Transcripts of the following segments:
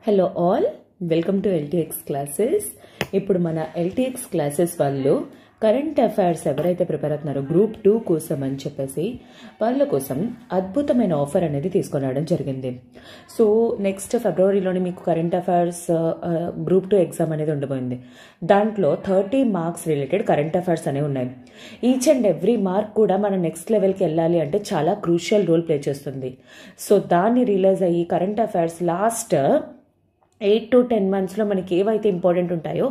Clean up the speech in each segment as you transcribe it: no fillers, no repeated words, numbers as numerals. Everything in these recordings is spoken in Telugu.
Hello all, welcome to LTX classes. ఇప్పుడు మన ఎల్టీఎక్స్ క్లాసెస్ వాళ్ళు కరెంట్ అఫైర్స్ ఎవరైతే ప్రిపేర్ అవుతున్నారో గ్రూప్ 2 కోసం అని చెప్పేసి వాళ్ళ కోసం అద్భుతమైన ఆఫర్ అనేది తీసుకొని రావడం జరిగింది. సో నెక్స్ట్ ఫిబ్రవరిలోని మీకు కరెంట్ అఫైర్స్ గ్రూప్ 2 ఎగ్జామ్ అనేది ఉండబోయింది. దాంట్లో 30 మార్క్స్ రిలేటెడ్ కరెంట్ అఫైర్స్ అనేవి ఉన్నాయి. ఈచ్ అండ్ ఎవ్రీ మార్క్ కూడా మన నెక్స్ట్ లెవెల్కి వెళ్ళాలి అంటే చాలా క్రూషియల్ రోల్ ప్లే చేస్తుంది. సో దాన్ని రియలైజ్ అయ్యి కరెంట్ అఫైర్స్ లాస్ట్ 8 to 10 monthsలో మనకి ఏవైతే ఇంపార్టెంట్ ఉంటాయో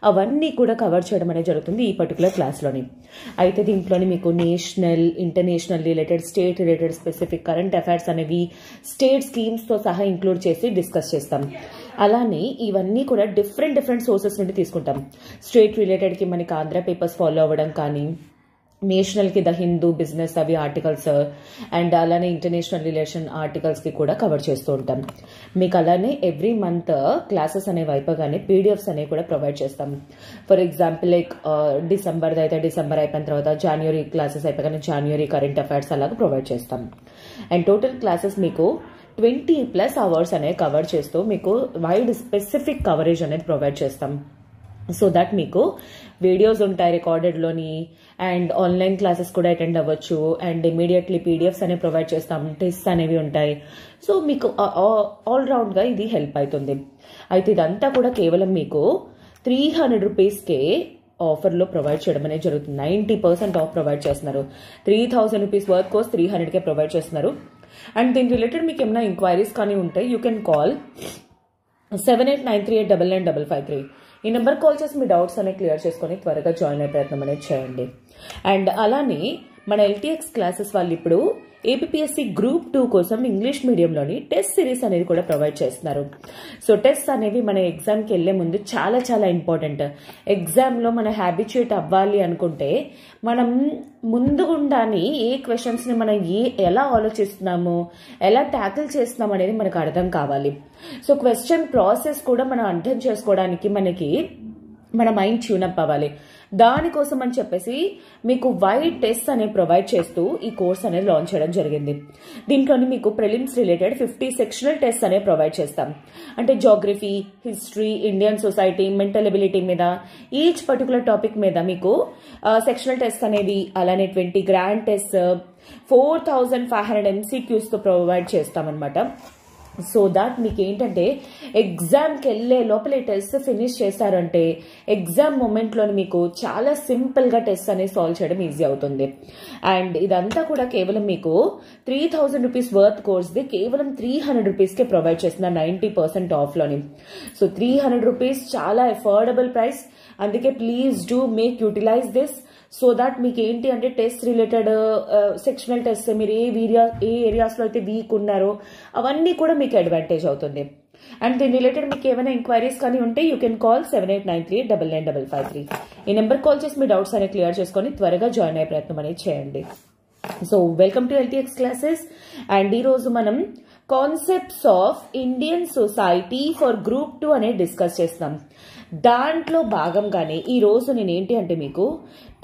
అవన్నీ కూడా కవర్ చేయడం అనేది జరుగుతుంది ఈ పర్టికులర్ క్లాస్లోని. అయితే దీంట్లోని మీకు national, international related, state related specific current affairs అనేవి స్టేట్ స్కీమ్స్తో సహా ఇంక్లూడ్ చేసి డిస్కస్ చేస్తాం. అలానే ఇవన్నీ కూడా డిఫరెంట్ సోర్సెస్ నుండి తీసుకుంటాం. స్టేట్ రిలేటెడ్కి మనకి ఆంధ్ర పేపర్స్ ఫాలో అవ్వడం కానీ, నేషనల్కి ద హిందూ, బిజినెస్ అవి ఆర్టికల్స్, అండ్ అలానే ఇంటర్నేషనల్ రిలేషన్ ఆర్టికల్స్కి కూడా కవర్ చేస్తూ ఉంటాం. మీకు అలానే ఎవ్రీ మంత్ క్లాసెస్ అనేవి అయిపోగానే పీడిఎఫ్స్ అనేవి కూడా ప్రొవైడ్ చేస్తాం. ఫర్ ఎగ్జాంపుల్ లైక్ డిసెంబర్ అయితే డిసెంబర్ అయిపోయిన తర్వాత జనవరి క్లాసెస్ అయిపోగానే జనవరి కరెంట్ అఫైర్స్ అలాగా ప్రొవైడ్ చేస్తాం. అండ్ టోటల్ క్లాసెస్ మీకు 20+ అవర్స్ అనేవి కవర్ చేస్తూ మీకు వైడ్ స్పెసిఫిక్ కవరేజ్ అనేది ప్రొవైడ్ చేస్తాం. సో దట్ మీకు వీడియోస్ ఉంటాయి రికార్డెడ్లోని, అండ్ ఆన్లైన్ క్లాసెస్ కూడా అటెండ్ అవ్వచ్చు, అండ్ ఇమీడియట్లీ పీడిఎఫ్స్ అనేవి ప్రొవైడ్ చేస్తాం, టెస్ట్స్ అనేవి ఉంటాయి. సో మీకు ఆల్రౌండ్గా ఇది హెల్ప్ అవుతుంది. అయితే ఇదంతా కూడా కేవలం మీకు 300 రూపీస్కే ఆఫర్లో ప్రొవైడ్ చేయడం అనేది జరుగుతుంది. 90% ఆఫ్ ప్రొవైడ్ చేస్తున్నారు. 3000 రూపీస్ వర్త్ కోర్స్ 300కే ప్రొవైడ్ చేస్తున్నారు. అండ్ దీని రిలేటెడ్ మీకు ఏమైనా ఎంక్వైరీస్ కానీ ఉంటాయి, యూ కెన్ కాల్ 7893899553. ఈ నెంబర్ కాల్ చేసి మీ డౌట్స్ అనేవి క్లియర్ చేసుకొని త్వరగా జాయిన్ అయ్యే ప్రయత్నం అనేది చేయండి. అండ్ అలానే మన ఎల్టీఎక్స్ క్లాసెస్ వాళ్ళు ఇప్పుడు ఏపీఎస్సి గ్రూప్ 2 కోసం ఇంగ్లీష్ మీడియంలోని టెస్ట్ సిరీస్ అనేది కూడా ప్రొవైడ్ చేస్తున్నారు. సో టెస్ట్ అనేవి మన ఎగ్జామ్కి వెళ్లే ముందు చాలా ఇంపార్టెంట్. ఎగ్జామ్లో మన హ్యాబిచ్యుయేట్ అవ్వాలి అనుకుంటే మనం ముందుగుండానే ఏ క్వశ్చన్స్ని మనం ఎలా ఆలోచిస్తున్నాము, ఎలా ట్యాకిల్ చేస్తున్నాం అనేది మనకు అర్థం కావాలి. సో క్వశ్చన్ ప్రాసెస్ కూడా మనం అర్థం చేసుకోవడానికి మనకి మన మైండ్ ట్యూనప్ అవ్వాలి. దానికోసం అని చెప్పేసి మీకు వైడ్ టెస్ట్ అనేవి ప్రొవైడ్ చేస్తూ ఈ కోర్స్ అనేది లాంచ్ చేయడం జరిగింది. దీంట్లోని మీకు ప్రిలిమ్స్ రిలేటెడ్ 50 సెక్షనల్ టెస్ట్ అనేవి ప్రొవైడ్ చేస్తాం. అంటే geography, history, Indian society, mental ability మీద ఈచ్ పర్టికులర్ టాపిక్ మీద మీకు సెక్షనల్ టెస్ట్ అనేవి, అలానే 20 గ్రాండ్ టెస్ట్, 4500 MCQs తో ప్రొవైడ్ చేస్తామన్నమాట. సో దాట్ మీకు ఏంటంటే ఎగ్జామ్కి వెళ్ళే లోపల టెస్ట్ ఫినిష్ చేశారంటే ఎగ్జామ్ మూమెంట్లోని మీకు చాలా సింపుల్గా టెస్ట్ అనేది సాల్వ్ చేయడం ఈజీ అవుతుంది. అండ్ ఇదంతా కూడా కేవలం మీకు 3000 రూపీస్ వర్త్ కోర్స్ది కేవలం 300 రూపీస్కే ప్రొవైడ్ చేస్తున్నారు 90% ఆఫ్లోని. సో 300 రూపీస్ చాలా అఫోర్డబుల్ ప్రైస్. అందుకే please do make utilise this. So that మీకు ఏంటి అంటే టెస్ట్ రిలేటెడ్ సెక్షనల్ టెస్ట్ మీరు ఏ ఏరియాస్లో అయితే వీక్ ఉన్నారో అవన్నీ కూడా మీకు అడ్వాంటేజ్ అవుతుంది. అండ్ దీని రిలేటెడ్ మీకు ఏమైనా ఎంక్వైరీస్ కానీ ఉంటే యూ కెన్ కాల్ 7893899553. ఈ నెంబర్ కాల్ చేసి మీ డౌట్స్ అనేవి క్లియర్ చేసుకొని త్వరగా జాయిన్ అయ్యే ప్రయత్నం అనేది చేయండి. So welcome to LTX classes. And ఈరోజు మనం concepts of Indian society for group 2 అనేది డిస్కస్ చేస్తాం. దాంట్లో భాగంగానే ఈ రోజు నేను ఏంటి అంటే మీకు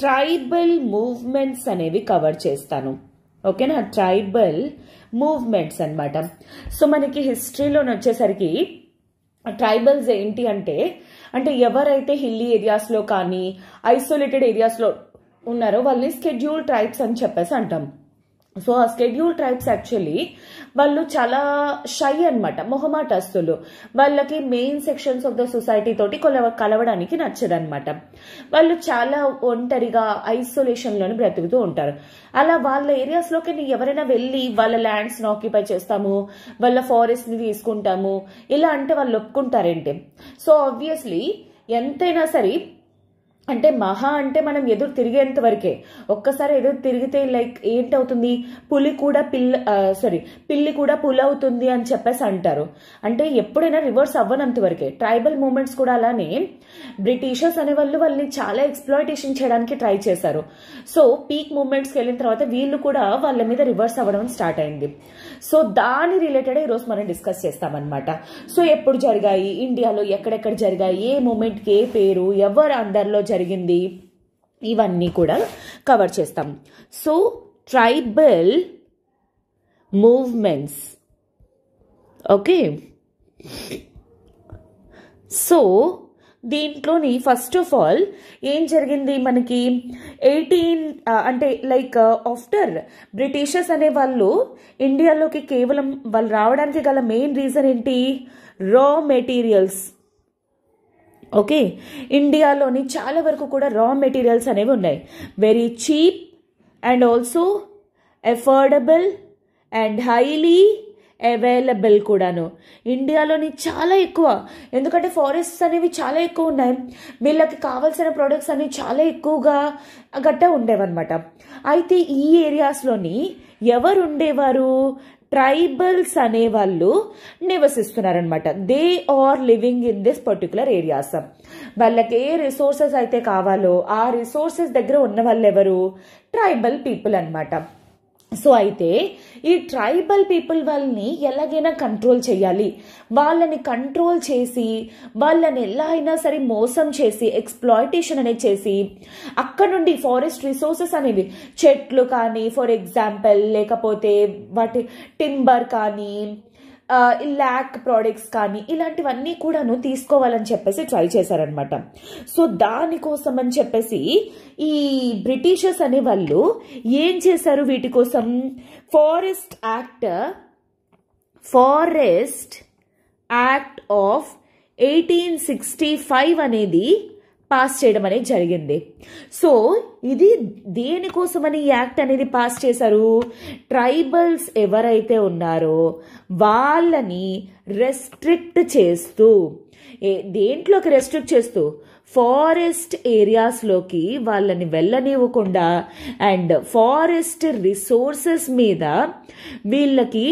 ట్రైబల్ మూవ్మెంట్స్ అనేవి కవర్ చేస్తాను. ఓకేనా, ట్రైబల్ మూవ్మెంట్స్ అన్నమాట. సో మనకి హిస్టరీలోని వచ్చేసరికి ట్రైబల్స్ ఏంటి అంటే ఎవరైతే హిల్లీ ఏరియాస్లో కానీ ఐసోలేటెడ్ ఏరియాస్లో ఉన్నారో వాళ్ళని స్కెడ్యూల్ ట్రైబ్స్ అని చెప్పేసి అంటాం. సో ఆ స్కెడ్యూల్ ట్రైబ్స్ యాక్చువల్లీ వాళ్ళు చాలా షై అనమాట, మొహమాటస్తులు. వాళ్ళకి main sections of the society తోటి కలవడానికి నచ్చదనమాట. వాళ్ళు చాలా ఒంటరిగా ఐసోలేషన్లోని బ్రతుకుతూ ఉంటారు. అలా వాళ్ళ ఏరియాస్లోకి ఎవరైనా వెళ్ళి వాళ్ళ ల్యాండ్స్ని ఆక్యుపై చేస్తాము, వాళ్ళ ఫారెస్ట్ని తీసుకుంటాము ఇలా అంటే వాళ్ళు ఒప్పుకుంటారేంటి? సో ఆబ్వియస్లీ ఎంతైనా సరే మహా అంటే మనం ఎదురు తిరిగేంత వరకే. ఒక్కసారి ఎదురు తిరిగితే లైక్ ఏంటవుతుంది, పిల్లి కూడా పులి అవుతుంది అని చెప్పేసి అంటారు. అంటే ఎప్పుడైనా రివర్స్ అవ్వనంత వరకే. ట్రైబల్ మూవ్మెంట్స్ కూడా అలానే బ్రిటిషర్స్ అనే వాళ్ళని చాలా ఎక్స్ప్లాయిటేషన్ చేయడానికి ట్రై చేశారు. సో పీక్ మూవ్మెంట్స్కి వెళ్ళిన తర్వాత వీళ్ళు కూడా వాళ్ళ మీద రివర్స్ అవ్వడం స్టార్ట్ అయింది. సో దాని రిలేటెడ్ ఈరోజు మనం డిస్కస్ చేస్తామన్నమాట. సో ఎప్పుడు జరిగాయి, ఇండియాలో ఎక్కడెక్కడ జరిగాయి, ఏ మూమెంట్కి ఏ పేరు, ఎవరు అండర్లో జరిగింది, ఇవన్నీ కూడా కవర్ చేస్తాం. So tribal movements. Okay, so దీంట్లోని ఫస్ట్ ఆఫ్ ఆల్ ఏం జరిగింది మనకి 18 అంటే లైక్ ఆఫ్టర్ బ్రిటిషర్స్ అనే వాళ్ళు ఇండియాలోకి కేవలం వాళ్ళు రావడానికి గల మెయిన్ రీజన్ ఏంటి? రా మెటీరియల్స్. ఓకే, ఇండియాలోని చాలా వరకు కూడా రా మెటీరియల్స్ అనేవి ఉన్నాయి. Very cheap and also affordable and highly available కూడాను. ఇండియాలోని చాలా ఎక్కువ, ఎందుకంటే ఫారెస్ట్స్ అనేవి చాలా ఎక్కువ ఉన్నాయి. వీళ్ళకి కావాల్సిన ప్రొడక్ట్స్ అనేవి చాలా ఎక్కువగా గట్టా ఉండేవన్నమాట. అయితే ఈ ఏరియాస్లోని ఎవరు ఉండేవారు? ట్రైబల్స్ అనేవాళ్ళు నివసిస్తున్నారనమాట. They are living in this particular areas. వాళ్ళకి ఏ రిసోర్సెస్ అయితే కావాలో ఆ రిసోర్సెస్ దగ్గర ఉన్న వాళ్ళు ఎవరు? ట్రైబల్ పీపుల్ అనమాట. సో అయితే ఈ ట్రైబల్ పీపుల్ వాళ్ళని ఎలాగైనా కంట్రోల్ చేయాలి. వాళ్ళని కంట్రోల్ చేసి వాళ్ళని ఎలా అయినా సరే మోసం చేసి ఎక్స్ప్లాయిటేషన్ అనేది చేసి అక్కడ నుండి ఫారెస్ట్ రిసోర్సెస్ అనేవి చెట్లు కానీ ఫర్ ఎగ్జాంపుల్, లేకపోతే వాటి టింబర్ కానీ ల్యాక్ ప్రోడక్ట్స్ కానీ ఇలాంటివన్నీ కూడాను తీసుకోవాలని చెప్పేసి ట్రై చేశారనమాట. సో దానికోసం అని చెప్పేసి ఈ బ్రిటిషర్స్ అనే వాళ్ళు ఏం చేశారు? వీటి కోసం ఫారెస్ట్ యాక్ట్ ఆఫ్ 1865 అనేది పాస్ చేయడం అనేది జరిగింది. సో ఇది దేనికోసమని యాక్ట్ అనేది పాస్ చేశారు? ట్రైబల్స్ ఎవరైతే ఉన్నారో వాళ్ళని రెస్ట్రిక్ట్ చేస్తూ, దేంట్లోకి రెస్ట్రిక్ట్ చేస్తూ? ఫారెస్ట్ ఏరియాస్లోకి వాళ్ళని వెళ్ళనివ్వకుండా అండ్ ఫారెస్ట్ రిసోర్సెస్ మీద వీళ్ళకి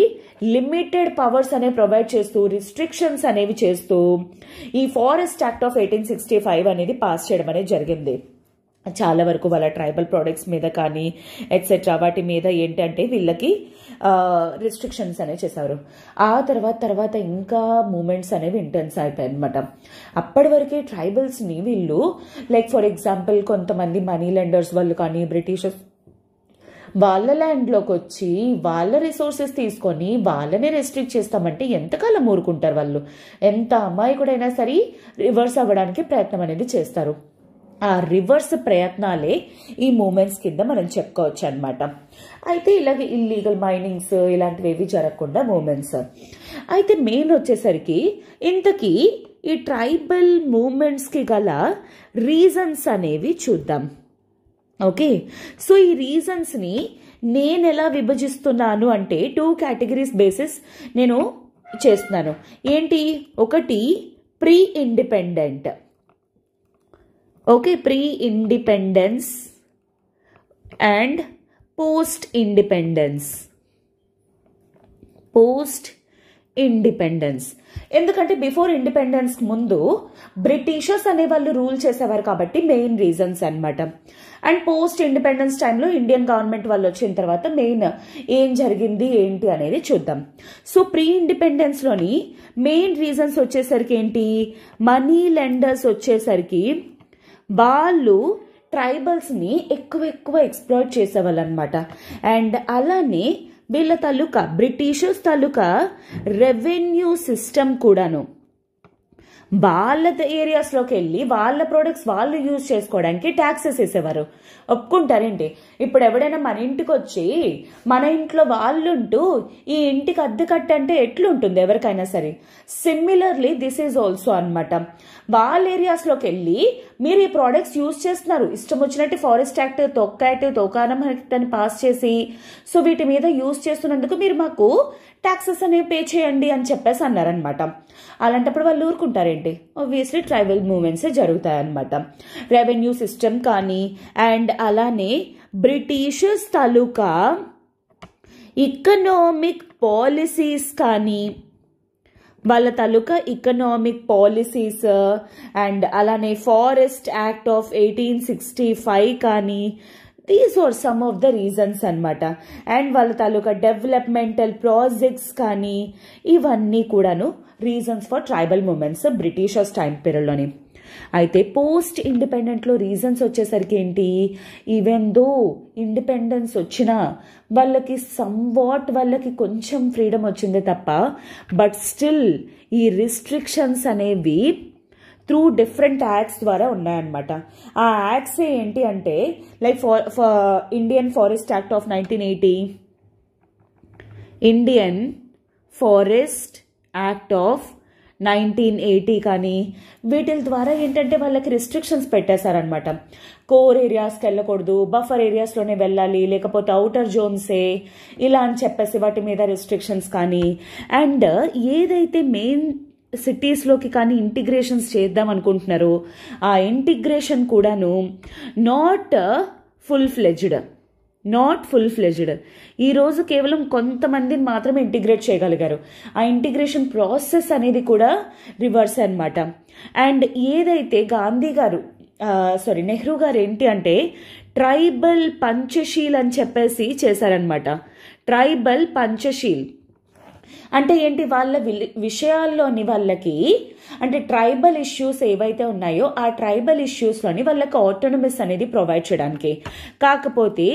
లిమిటెడ్ పవర్స్ అనేవి ప్రొవైడ్ చేస్తూ, రిస్ట్రిక్షన్స్ అనేవి చేస్తూ ఈ ఫారెస్ట్ యాక్ట్ ఆఫ్ 1865 అనేది పాస్ చేయడం అనేది జరిగింది. చాలా వరకు వాళ్ళ ట్రైబల్ ప్రోడక్ట్స్ మీద కానీ ఎట్సెట్రా వాటి మీద ఏంటంటే వీళ్ళకి రిస్ట్రిక్షన్స్ అనేవి చేశారు. ఆ తర్వాత ఇంకా మూమెంట్స్ అనేవి ఇంటెన్స్ అయిపోయాయి అనమాట. అప్పటి వరకే ట్రైబల్స్ని వీళ్ళు లైక్ ఫర్ ఎగ్జాంపుల్ కొంతమంది మనీ లెండర్స్ వాళ్ళు కానీ బ్రిటిషర్స్ వాళ్ళ ల్యాండ్లోకి వచ్చి వాళ్ళ రిసోర్సెస్ తీసుకొని వాళ్ళనే రెస్ట్రిక్ట్ చేస్తామంటే ఎంతకాలం ఊరుకుంటారు వాళ్ళు? ఎంత అమాయకుడైనా సరే రివర్స్ అవ్వడానికి ప్రయత్నం అనేది చేస్తారు. ఆ రివర్స్ ప్రయత్నాలే ఈ మూమెంట్స్ కింద మనం చెప్పుకోవచ్చు అనమాట. అయితే ఇలాగే ఇల్లీగల్ మైనింగ్స్ ఇలాంటివి ఏవి జరగకుండా మూమెంట్స్. అయితే మెయిన్ వచ్చేసరికి ఇంతకీ ఈ ట్రైబల్ మూమెంట్స్కి గల రీజన్స్ అనేవి చూద్దాం. ఓకే, సో ఈ రీజన్స్ని నేను ఎలా విభజిస్తున్నాను అంటే 2 కేటగిరీస్ బేసిస్ నేను చేస్తున్నాను. ఏంటి? ఒకటి pre independent. Okay, pre independence and post independence. ఎందుకంటే బిఫోర్ ఇండిపెండెన్స్ ముందు బ్రిటిషర్స్ అనే వాళ్ళు రూల్ చేసేవారు కాబట్టి మెయిన్ రీజన్స్ అనమాట. అండ్ పోస్ట్ ఇండిపెండెన్స్ టైంలో ఇండియన్ గవర్నమెంట్ వాళ్ళు వచ్చిన తర్వాత మెయిన్ ఏం జరిగింది ఏంటి అనేది చూద్దాం. సో ప్రీ ఇండిపెండెన్స్లోని మెయిన్ రీజన్స్ వచ్చేసరికి ఏంటి? మనీ లెండర్స్ వచ్చేసరికి వాళ్ళు ట్రైబల్స్ని ఎక్కువ ఎక్స్ప్లాయిట్ చేసేవాళ్ళు అనమాట. అండ్ అలానే వీళ్ళ తాలూకా బ్రిటిషర్స్ తాలూకా రెవెన్యూ సిస్టమ్ కూడాను వాళ్ళ ఏరియాస్లోకి వెళ్ళి వాళ్ళ ప్రొడక్ట్స్ వాళ్ళు యూజ్ చేసుకోవడానికి ట్యాక్సెస్ వేసేవారు. ఒప్పుకుంటారేంటి? ఇప్పుడు ఎవడైనా మన ఇంటికి వచ్చి మన ఇంట్లో వాళ్ళుంటూ ఈ ఇంటికి అద్దె కట్టంటే ఎట్లుంటుంది ఎవరికైనా సరే. సిమిలర్లీ దిస్ ఈజ్ ఆల్సో అనమాట. వాళ్ళ ఏరియాస్లోకి వెళ్ళి మీరు ఈ ప్రోడక్ట్స్ యూజ్ చేస్తున్నారు, ఇష్టం వచ్చినట్టు ఫారెస్ట్ యాక్ట్ తోకానం అని పాస్ చేసి సో వీటి మీద యూజ్ చేస్తున్నందుకు మీరు మాకు ట్యాక్సెస్ అనేవి పే చేయండి అని చెప్పేసి అన్నారనమాట. అలాంటప్పుడు వాళ్ళు ఊరుకుంటారేంటి? ఆబ్వియస్లీ ట్రైబల్ మూవ్మెంట్సే జరుగుతాయన్నమాట. రెవెన్యూ సిస్టమ్ కానీ అండ్ అలానే బ్రిటిషర్స్ తాలూకా ఇకనామిక్ పాలసీస్ కానీ వాళ్ళ తాలూకా ఇకనామిక్ పాలసీస్ అండ్ అలానే ఫారెస్ట్ యాక్ట్ ఆఫ్ 1865 కానీ these are some of the reasons అనమాట. అండ్ వాళ్ళ తాలూకా డెవలప్మెంటల్ ప్రాజెక్ట్స్ కానీ ఇవన్నీ కూడాను reasons for tribal movements britishers time పీరియడ్లోని. అయితే పోస్ట్ ఇండిపెండెంట్లో రీజన్స్ వచ్చేసరికి ఏంటి? ఈవెన్ దో ఇండిపెండెన్స్ వచ్చినా వాళ్ళకి సమ్వాట్ వాళ్ళకి కొంచెం ఫ్రీడమ్ వచ్చిందే తప్ప బట్ స్టిల్ ఈ రిస్ట్రిక్షన్స్ అనేవి త్రూ డిఫరెంట్ యాక్ట్స్ ద్వారా ఉన్నాయన్నమాట. ఆ యాక్ట్స్ ఏంటి అంటే like Indian forest act of 1980, Indian forest act of 1980 కానీ వీటి ద్వారా ఏంటంటే వాళ్ళకి రిస్ట్రిక్షన్స్ పెట్టేశారనమాట. కోర్ ఏరియాస్కి వెళ్ళకూడదు, బఫర్ ఏరియాస్లోనే వెళ్ళాలి, లేకపోతే అవుటర్ జోన్సే ఇలా అని చెప్పేసి వాటి మీద రిస్ట్రిక్షన్స్ కానీ, అండ్ ఏదైతే మెయిన్ సిటీస్లోకి కానీ ఇంటిగ్రేషన్స్ చేద్దాం అనుకుంటున్నారో ఆ ఇంటిగ్రేషన్ కూడాను నాట్ ఫుల్ ఫ్లెడ్జ్డ్. ఈరోజు కేవలం కొంతమందిని మాత్రమే ఇంటిగ్రేట్ చేయగలిగారు. ఆ ఇంటిగ్రేషన్ ప్రాసెస్ అనేది కూడా రివర్స్ అన్నమాట. అండ్ ఏదైతే నెహ్రూ గారు ఏంటి అంటే ట్రైబల్ పంచశీల్ అని చెప్పేసి చేశారనమాట. ట్రైబల్ పంచశీల్ అంటే ఏంటి, వాళ్ళ విషయాల్లోని వాళ్ళకి అంటే ట్రైబల్ ఇష్యూస్ ఏవైతే ఉన్నాయో ఆ ట్రైబల్ ఇష్యూస్లోని వాళ్ళకి ఆటోనమస్ అనేది ప్రొవైడ్ చేయడానికి. కాకపోతే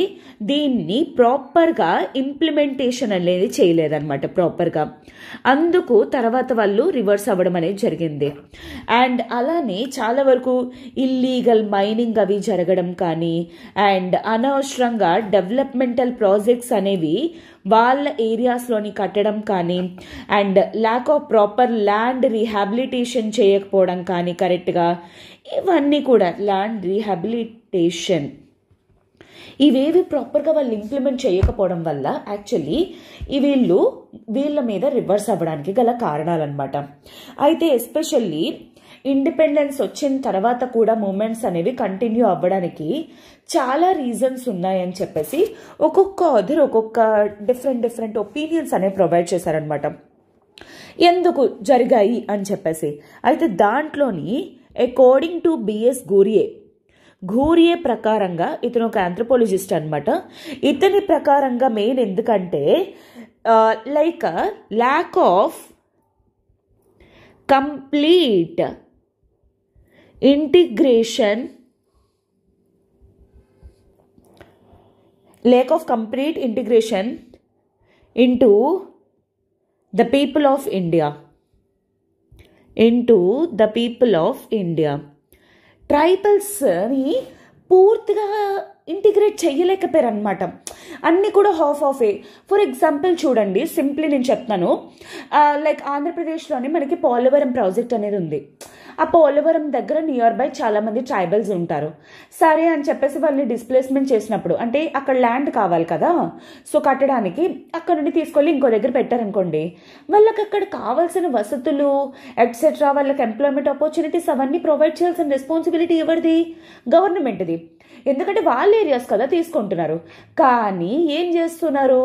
దీన్ని ప్రాపర్గా ఇంప్లిమెంటేషన్ అనేది చేయలేదన్నమాట ప్రాపర్గా. అందుకు తర్వాత వాళ్ళు రివర్స్ అవ్వడం అనేది జరిగింది. అండ్ అలానే చాలా వరకు ఇల్లీగల్ మైనింగ్ అవి జరగడం కానీ, అండ్ అనవసరంగా డెవలప్మెంటల్ ప్రాజెక్ట్స్ అనేవి వాళ్ళ ఏరియాస్లోని కట్టడం కానీ, and lack of proper land rehabilitation చేయకపోవడం కానీ కరెక్ట్గా, ఇవన్నీ కూడా ల్యాండ్ రీహాబిలిటేషన్ ఇవేవి ప్రాపర్గా వాళ్ళు ఇంప్లిమెంట్ చేయకపోవడం వల్ల యాక్చువల్లీ వీళ్ళ మీద రివర్స్ అవ్వడానికి గల కారణాలన్నమాట. అయితే ఎస్పెషల్లీ ఇండిపెండెన్స్ వచ్చిన తర్వాత కూడా మూమెంట్స్ అనేవి కంటిన్యూ అవ్వడానికి చాలా రీజన్స్ ఉన్నాయని చెప్పేసి ఒక్కొక్క ఆథర్ ఒక్కొక్క డిఫరెంట్ ఒపీనియన్స్ అనేవి ప్రొవైడ్ చేశారనమాట ఎందుకు జరిగాయి అని చెప్పేసి. అయితే దాంట్లోని అకార్డింగ్ టు బిఎస్ ఘూరియే ప్రకారంగా, ఇతను ఒక ఆంథ్రోపాలజిస్ట్ అనమాట. ఇతని ప్రకారంగా మెయిన్ ఎందుకంటే like lack of complete integration into the people of India. ట్రైబల్స్ని పూర్తిగా ఇంటిగ్రేట్ చేయలేకపోయారు అనమాట. అన్నీ కూడా హాఫ్ ఏ. ఫర్ ఎగ్జాంపుల్ చూడండి, సింప్లీ నేను చెప్తాను. లైక్ ఆంధ్రప్రదేశ్లోని మనకి పోలవరం ప్రాజెక్ట్ అనేది ఉంది. ఆ పోలవరం దగ్గర నియర్ బై చాలా మంది ట్రైబల్స్ ఉంటారు. సరే అని చెప్పేసి వాళ్ళని డిస్ప్లేస్మెంట్ చేసినప్పుడు అంటే అక్కడ ల్యాండ్ కావాలి కదా, సో కట్టడానికి అక్కడ నుండి తీసుకెళ్ళి ఇంకో దగ్గర పెట్టారనుకోండి, వాళ్ళకి అక్కడ కావాల్సిన వసతులు ఎట్సెట్రా, వాళ్ళకి ఎంప్లాయ్మెంట్ ఆపర్చునిటీస్ అవన్నీ ప్రొవైడ్ చేయాల్సిన రెస్పాన్సిబిలిటీ ఎవరిది? గవర్నమెంట్ది. ఎందుకంటే వాళ్ళ ఏరియాస్ కదా తీసుకుంటున్నారు. కానీ ఏం చేస్తున్నారు,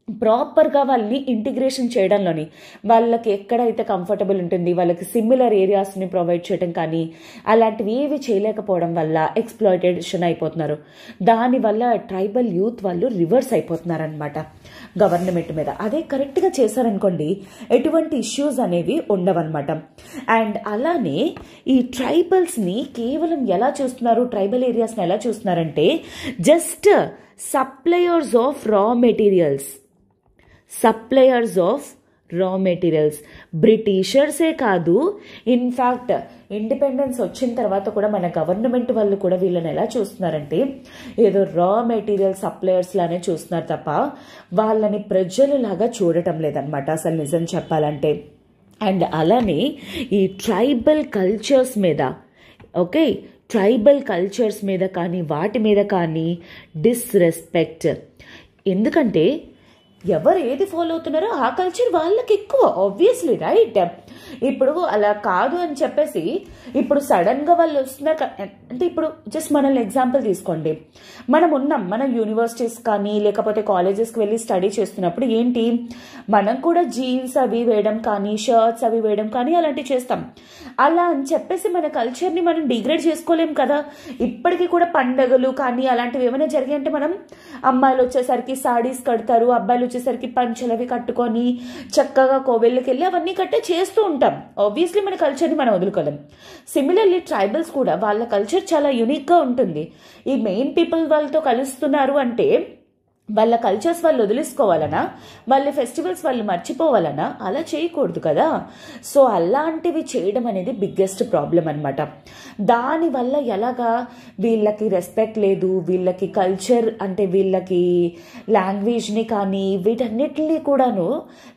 ప్రాపర్గా వాళ్ళని ఇంటిగ్రేషన్ చేయడంలోని వాళ్ళకి ఎక్కడైతే కంఫర్టబుల్ ఉంటుంది వాళ్ళకి సిమిలర్ ఏరియాస్ని ప్రొవైడ్ చేయడం కానీ అలాంటివి ఏవి చేయలేకపోవడం వల్ల ఎక్స్ప్లాయిటేషన్ అయిపోతున్నారు. దానివల్ల ట్రైబల్ యూత్ వాళ్ళు రివర్స్ అయిపోతున్నారు అనమాట గవర్నమెంట్ మీద. అదే కరెక్ట్గా చేశారనుకోండి ఎటువంటి ఇష్యూస్ అనేవి ఉండవన్నమాట. అండ్ అలానే ఈ ట్రైబల్స్ని కేవలం ఎలా చూస్తున్నారు, ట్రైబల్ ఏరియాస్ని ఎలా చూస్తున్నారంటే just suppliers of raw materials. బ్రిటిషర్సే కాదు, ఇన్ఫ్యాక్ట్ ఇండిపెండెన్స్ వచ్చిన తర్వాత కూడా మన గవర్నమెంట్ వాళ్ళు కూడా వీళ్ళని ఎలా చూస్తున్నారంటే ఏదో రా మెటీరియల్ సప్లయర్స్ లానే చూస్తున్నారు తప్ప వాళ్ళని ప్రజలలాగా చూడటం లేదనమాట అసలు నిజం చెప్పాలంటే. అండ్ అలానే ఈ ట్రైబల్ కల్చర్స్ మీద కానీ వాటి మీద కానీ డిస్రెస్పెక్ట్. ఎందుకంటే ఎవరు ఏది ఫాలో అవుతున్నారో ఆ కల్చర్ వాళ్ళకి ఎక్కువ, ఆబ్వియస్లీ రైట్. ఇప్పుడు అలా కాదు అని చెప్పేసి ఇప్పుడు సడన్గా వాళ్ళు వస్తున్నారు అంటే ఇప్పుడు జస్ట్ మనల్ని ఎగ్జాంపుల్ తీసుకోండి. మన యూనివర్సిటీస్ కానీ లేకపోతే కాలేజెస్కి వెళ్ళి స్టడీ చేస్తున్నప్పుడు ఏంటి, మనం కూడా జీన్స్ అవి వేయడం కానీ షర్ట్స్ అవి వేయడం కానీ అలాంటివి చేస్తాం. అలా అని చెప్పేసి మన కల్చర్ని మనం డిగ్రేడ్ చేసుకోలేం కదా. ఇప్పటికీ కూడా పండగలు కానీ అలాంటివి ఏమైనా జరిగాయంటే మనం అమ్మాయిలు వచ్చేసరికి సాడీస్ కడతారు, అబ్బాయిలు వచ్చేసరికి పంచలవి కట్టుకొని చక్కగా కోవెళ్ళకి వెళ్ళి అవన్నీ కట్టే చేస్తూ ఉంటాం. ఆబ్వియస్లీ మన కల్చర్ని మనం వదులుకోలేం. సిమిలర్లీ ట్రైబల్స్ కూడా వాళ్ళ కల్చర్ చాలా యూనిక్గా ఉంటుంది. ఈ మెయిన్ పీపుల్ వాళ్ళతో కలుస్తున్నారు అంటే వాళ్ళ కల్చర్స్ వాళ్ళు వదిలేసుకోవాలనా, వాళ్ళ ఫెస్టివల్స్ వాళ్ళు మర్చిపోవాలనా? అలా చేయకూడదు కదా. సో అలాంటివి చేయడం అనేది బిగ్గెస్ట్ ప్రాబ్లం అనమాట. దానివల్ల ఎలాగా వీళ్ళకి రెస్పెక్ట్ లేదు, వీళ్ళకి కల్చర్ అంటే వీళ్ళకి లాంగ్వేజ్ని కానీ వీటన్నిటిని కూడాను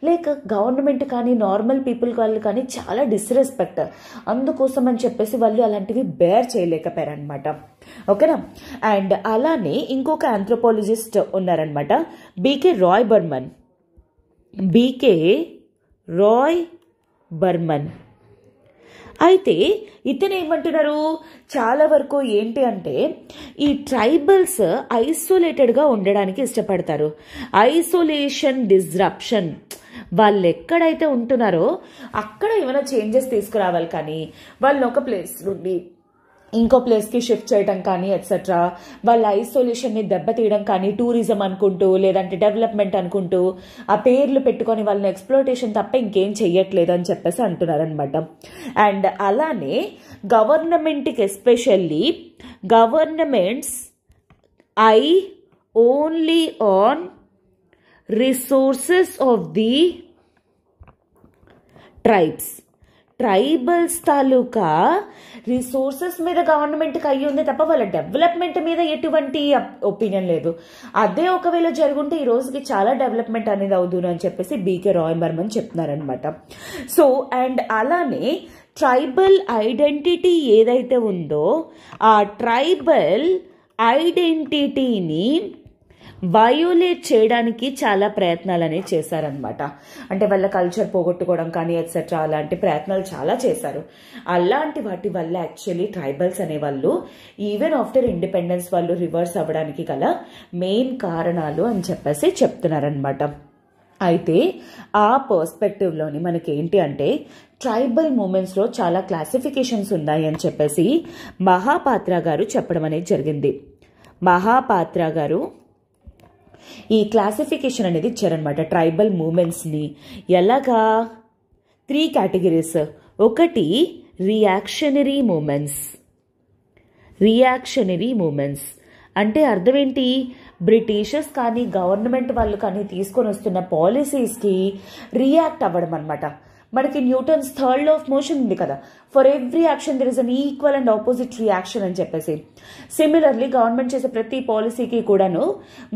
లైక్ గవర్నమెంట్ కానీ నార్మల్ పీపుల్ వాళ్ళు కానీ చాలా డిస్రెస్పెక్ట్. అందుకోసం అని చెప్పేసి వాళ్ళు అలాంటివి బేర్ చేయలేకపోయారనమాట. ఓకేనా. అండ్ అలానే ఇంకొక ఆంథ్రోపాలజిస్ట్ ఉన్నారనమాట, బీకే రాయ్ బర్మన్. అయితే ఇతను ఏమంటున్నారు, చాలా వరకు ఏంటి అంటే ఈ ట్రైబల్స్ ఐసోలేటెడ్గా ఉండడానికి ఇష్టపడతారు. ఐసోలేషన్, డిస్రప్షన్, వాళ్ళు ఎక్కడైతే ఉంటున్నారో అక్కడ ఏమైనా చేంజెస్ తీసుకురావాలి, కానీ వాళ్ళు ఒక ప్లేస్ నుండి ఇంకో ప్లేస్కి షిఫ్ట్ చేయడం కానీ ఎట్సెట్రా, వాళ్ళ ఐసోలేషన్ని దెబ్బతీయడం కానీ టూరిజం అనుకుంటూ లేదంటే డెవలప్మెంట్ అనుకుంటూ ఆ పేర్లు పెట్టుకొని వాళ్ళని ఎక్స్ప్లోటేషన్ తప్ప ఇంకేం చెయ్యట్లేదు అని చెప్పేసి అంటున్నారనమాట. అండ్ అలానే గవర్నమెంట్కి especially governments I only on resources of the tribals taluka resources మీద గవర్నమెంట్కి అయ్యి ఉంది తప్ప వాళ్ళ డెవలప్మెంట్ మీద ఎటువంటి ఒపీనియన్ లేదు. అదే ఒకవేళ జరుగుంటే ఈ రోజుకి చాలా డెవలప్మెంట్ అనేది అవుతుంది అని చెప్పేసి బీకే రాయ్ బర్మన్ చెప్తున్నారనమాట. సో అండ్ అలానే ట్రైబల్ ఐడెంటిటీ ఏదైతే ఉందో ఆ ట్రైబల్ ఐడెంటిటీని వయోలేట్ చేయడానికి చాలా ప్రయత్నాలు అనేవి చేశారనమాట. అంటే వాళ్ళ కల్చర్ పోగొట్టుకోవడం కానీ ఎట్సెట్రా అలాంటి ప్రయత్నాలు చాలా చేశారు. అలాంటి వాటి వల్ల యాక్చువల్లీ ట్రైబల్స్ అనేవాళ్ళు ఈవెన్ ఆఫ్టర్ ఇండిపెండెన్స్ వాళ్ళు రివర్స్ అవ్వడానికి గల మెయిన్ కారణాలు అని చెప్పేసి చెప్తున్నారనమాట. అయితే ఆ పర్స్పెక్టివ్లోని మనకి ఏంటి అంటే ట్రైబల్ మూమెంట్స్లో చాలా క్లాసిఫికేషన్స్ ఉన్నాయి అని చెప్పేసి మహాపాత్ర గారు చెప్పడం అనేది జరిగింది. మహాపాత్ర గారు ఈ క్లాసిఫికేషన్ అనేది ఇచ్చారనమాట. ట్రైబల్ మూమెంట్స్ని ఎలాగా 3 కేటగిరీస్. ఒకటి రియాక్షనరీ మూమెంట్స్ అంటే అర్థం ఏంటి, బ్రిటిషర్స్ కానీ గవర్నమెంట్ వాళ్ళు కానీ తీసుకొని వస్తున్న పాలసీస్కి రియాక్ట్ అవ్వడం అనమాట. మనకి Newton's third law of motion ఉంది కదా, for every action there is an equal and opposite reaction అని చెప్పేసి. సిమిలర్లీ గవర్నమెంట్ చేసే ప్రతి పాలసీకి కూడాను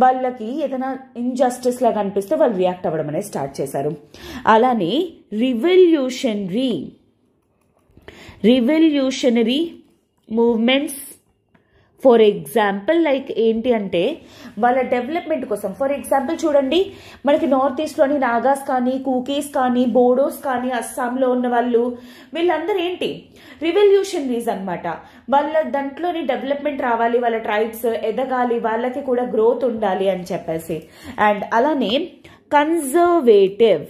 వాళ్ళకి ఏదైనా ఇన్జస్టిస్ లాగా అనిపిస్తే వాళ్ళు రియాక్ట్ అవ్వడం అనేది స్టార్ట్ చేశారు. అలానే revolutionary movements for example like ఏంటి అంటే వాళ్ళ డెవలప్మెంట్ కోసం. ఫర్ ఎగ్జాంపుల్ చూడండి, మనకి నార్త్ ఈస్ట్లోని నాగాస్ కానీ కూకీస్ కానీ బోడోస్ కానీ అస్సాంలో ఉన్న వాళ్ళు వీళ్ళందరూ ఏంటి రివల్యూషనరీస్ అనమాట. వాళ్ళ దాంట్లోని డెవలప్మెంట్ రావాలి, వాళ్ళ ట్రైబ్స్ ఎదగాలి, వాళ్ళకి కూడా గ్రోత్ ఉండాలి అని చెప్పేసి. అండ్ అలానే కన్జర్వేటివ్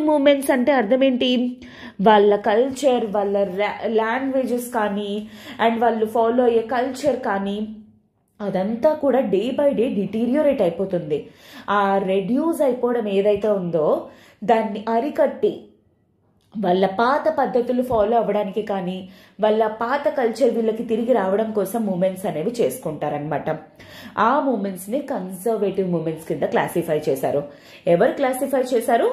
మూమెంట్స్ అంటే అర్థం ఏంటి, వాళ్ళ కల్చర్, వాళ్ళ లాంగ్వేజెస్ కానీ అండ్ వాళ్ళు ఫాలో అయ్యే కల్చర్ కానీ అదంతా కూడా డే బై డే డిటీరియోరేట్ అయిపోతుంది. ఆ రెడ్యూస్ అయిపోవడం ఏదైతే ఉందో దాన్ని అరికట్టి వాళ్ళ పాత పద్ధతులు ఫాలో అవ్వడానికి కానీ వాళ్ళ పాత కల్చర్ వీళ్ళకి తిరిగి రావడం కోసం మూమెంట్స్ అనేవి చేసుకుంటారనమాట. ఆ మూమెంట్స్ని కన్జర్వేటివ్ మూమెంట్స్ కింద క్లాసిఫై చేశారు. ఎవరు క్లాసిఫై చేశారు?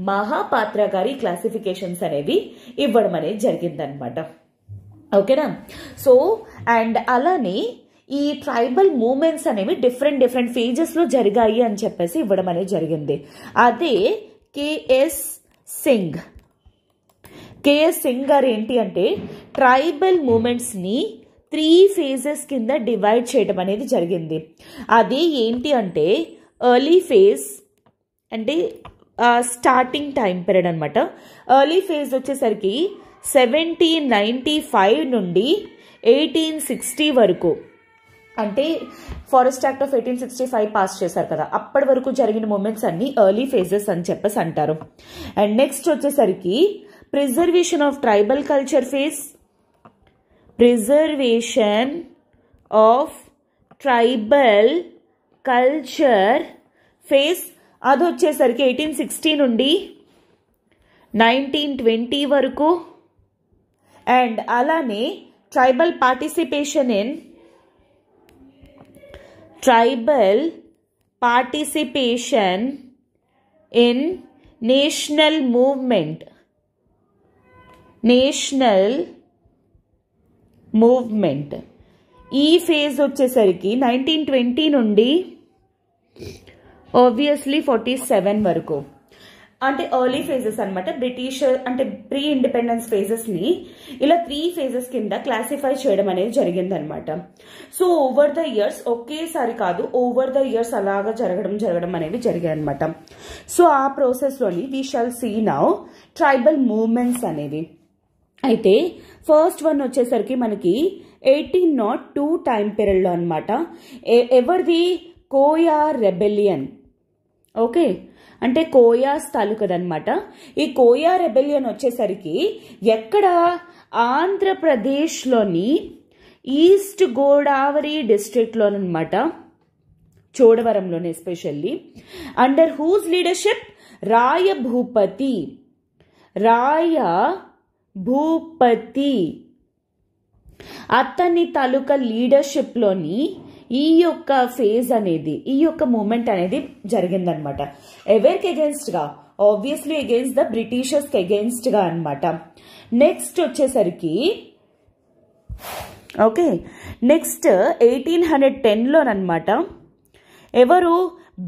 మహాపాత్ర గారి క్లాసిఫికేషన్స్ అనేవి ఇవ్వడం అనేది జరిగిందనమాట. ఓకేనా. సో అండ్ అలానే ఈ ట్రైబల్ మూమెంట్స్ అనేవి డిఫరెంట్ ఫేజెస్లో జరిగాయి అని చెప్పేసి ఇవ్వడం అనేది జరిగింది. అదే కేఎస్ సింగ్ గారు ఏంటి అంటే ట్రైబల్ మూమెంట్స్ని 3 phases కింద డివైడ్ చేయడం అనేది జరిగింది. అది ఏంటి అంటే ఎర్లీ ఫేజ్ అంటే స్టార్టింగ్ టైం పీరియడ్ అనమాట. ఎర్లీ ఫేజ్ వచ్చేసరికి 1795 నుండి 1860 వరకు, అంటే ఫారెస్ట్ యాక్ట్ ఆఫ్ 1865 పాస్ చేశారు కదా, అప్పటి వరకు జరిగిన మూమెంట్స్ అన్ని ఎర్లీ ఫేజెస్ అని చెప్పేసి అంటారు. అండ్ నెక్స్ట్ వచ్చేసరికి preservation of tribal culture phase, అది వచ్చేసరికి 1860 నుండి 1920 వరకు. అండ్ అలానే tribal participation in tribal participation in national movement. ఈ ఫేజ్ వచ్చేసరికి 1920 నుండి ఆబ్వియస్లీ 47 వరకు, అంటే ఎర్లీ ఫేజెస్ అనమాట. బ్రిటిష్ అంటే ప్రీ ఇండిపెండెన్స్ ఫేజెస్ ని ఇలా 3 ఫేజెస్ కింద క్లాసిఫై చేయడం అనేది జరిగిందనమాట. సో ఓవర్ ద ఇయర్స్, ఒకేసారి కాదు, ఓవర్ ద ఇయర్స్ అలాగా జరగడం అనేవి జరిగాయి అనమాట. సో ఆ ప్రాసెస్ లోని we shall see now tribal movements అనేవి. అయితే ఫస్ట్ వన్ వచ్చేసరికి మనకి 1802 టైం పీరియడ్ లో అనమాట. ఎవరిది? కోయా రెబెలియన్. ఓకే, అంటే కోయాస్ తాలూకదనమాట. ఈ కోయా రెబెలియన్ వచ్చేసరికి ఎక్కడ? ఆంధ్రప్రదేశ్లోని ఈస్ట్ గోదావరి డిస్ట్రిక్ట్లోనమాట, చోడవరంలోనే especially. Under whose leadership? Rayabhupati అతని తాలూకా లీడర్షిప్ లోని ఈ యొక్క ఫేజ్ అనేది, ఈ యొక్క మూమెంట్ అనేది జరిగిందనమాట. ఎవరికి అగేన్స్ట్ గా? ఆబ్వియస్లీ అగేన్స్ట్ ద బ్రిటిషర్స్ కి అగేన్స్ట్ గా అనమాట. నెక్స్ట్ వచ్చేసరికి ఓకే, నెక్స్ట్ 1810లోనమాట. ఎవరు?